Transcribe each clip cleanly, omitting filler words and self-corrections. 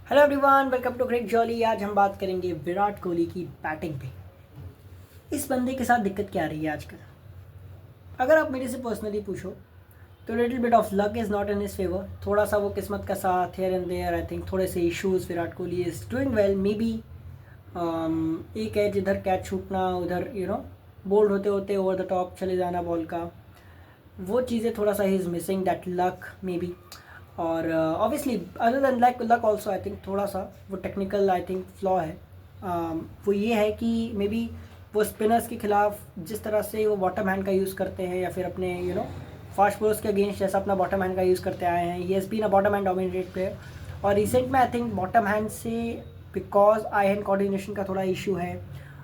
Hello everyone, welcome to Crick Jolly. आज हम बात करेंगे विराट कोहली की बैटिंग पे। इस बंदे के साथ दिक्कत क्या रही है आजकल? अगर आप मेरे से पर्सनली पूछो तो little bit of luck is not in his favour. थोड़ा सा वो किस्मत का साथ here and there. I think थोड़े से issues. Virat Kohli is doing well maybe. एक है जिधर कैच छूटना, उधर बोल्ड होते होते ओवर द टॉप चले जाना बॉल का, वो चीज़ें थोड़ा सा he is missing that luck maybe. और obviously other than luck luck also I think थोड़ा सा वो टेक्निकल आई थिंक फ्लॉ है। वो ये है कि मे बी वो स्पिनर्स के खिलाफ जिस तरह से वो बॉटम हैंड का यूज़ करते हैं या फिर अपने फास्ट बॉलर्स के अगेंस्ट जैसा अपना बॉटम हैंड का यूज़ करते आए हैं, ये has been a bottom hand dominated player. और रिसेंट में आई थिंक बॉटम हैंड से बिकॉज आई हैंड कोऑर्डिनेशन का थोड़ा इशू है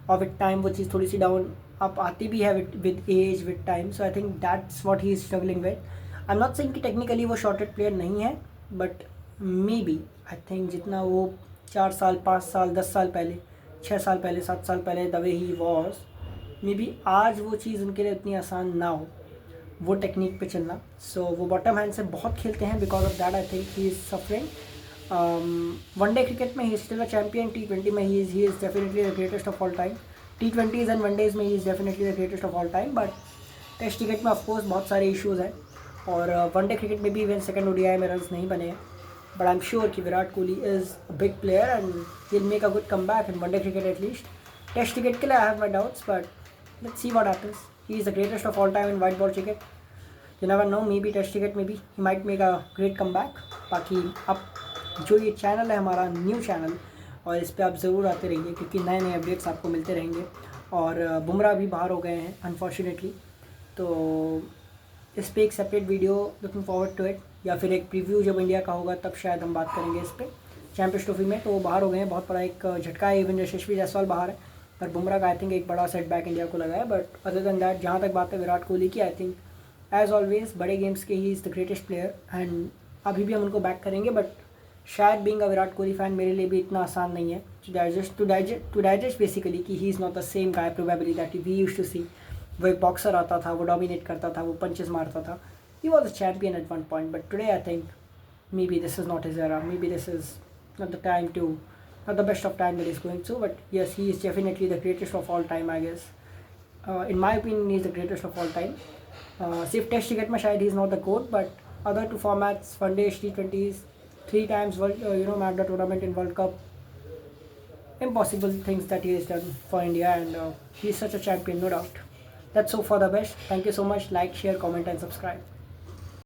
और विद टाइम वो चीज़ थोड़ी सी डाउन अप आती भी है with age with time. So I think that's what he is struggling with. I am not saying कि टेक्निकली वो शॉर्टेड प्लेयर नहीं है, but maybe I think जितना वो 4 साल 5 साल 10 साल पहले 6 साल पहले 7 साल पहले the way he was, may be आज वो चीज़ उनके लिए इतनी आसान ना हो वो टेक्निक पे चलना। सो वो बॉटम हैंड से बहुत खेलते हैं। Because of that I think he is suffering. One day cricket में he still a champion. T20 में he is definitely the greatest of all time. T20s and one days में he is definitely the greatest of all time. But test cricket में of course बहुत सारे issues हैं और one day cricket में भी even second ODI में रन्स नहीं बने हैं। बट आई एम श्योर कि Virat Kohli is a big player and will make a good comeback in one day cricket at least. Test cricket के लिए I have my doubts, but let's see what happens. He is the greatest of all time in white ball cricket. You never know, maybe test cricket में भी he might make a great comeback. बाकी अब जो ये channel है हमारा new channel, और इस पर आप ज़रूर आते रहिए क्योंकि नए नए अपडेट्स आपको मिलते रहेंगे। और बुमराह भी बाहर हो गए हैं अनफॉर्चुनेटली, तो इस पर एक separate video looking forward to it, या फिर एक प्रीव्यू जब इंडिया का होगा तब शायद हम बात करेंगे इस पर। चैंपियंस ट्रॉफी में तो वो बाहर हो गए हैं, बहुत बड़ा एक झटका है। इवन यशस्वी जायसवाल बाहर है, पर बुमराह का आई थिंक एक बड़ा सेटबैक इंडिया को लगा है। बट अदर देन दैट, जहाँ तक बात है विराट कोहली की, आई थिंक एज ऑलवेज बड़े गेम्स के ही is the greatest player and अभी भी हम उनको बैक करेंगे। बट शायद being a Virat Kohli fan मेरे लिए भी इतना आसान नहीं है टू डाइजेस्ट बेसिकली कि he is not the same guy probably that we used to see. वो एक बॉक्सर आता था, वो डोमिनेट करता था, वो पंचेस मारता था। He was a champion at one point, but today I think maybe this is not his era, maybe this is not the time to, not the best of time that is going through. But yes, he is definitely the greatest of all time I guess. In my opinion, he is the greatest of all time. सिर्फ test cricket में शायद he is not the goat, but other two formats, one days, T20s, 3 times world man of the tournament in World Cup, impossible things that he has done for India, and he is such a champion, no doubt. Let's hope for the best. Thank you so much. Like, share, comment, and subscribe.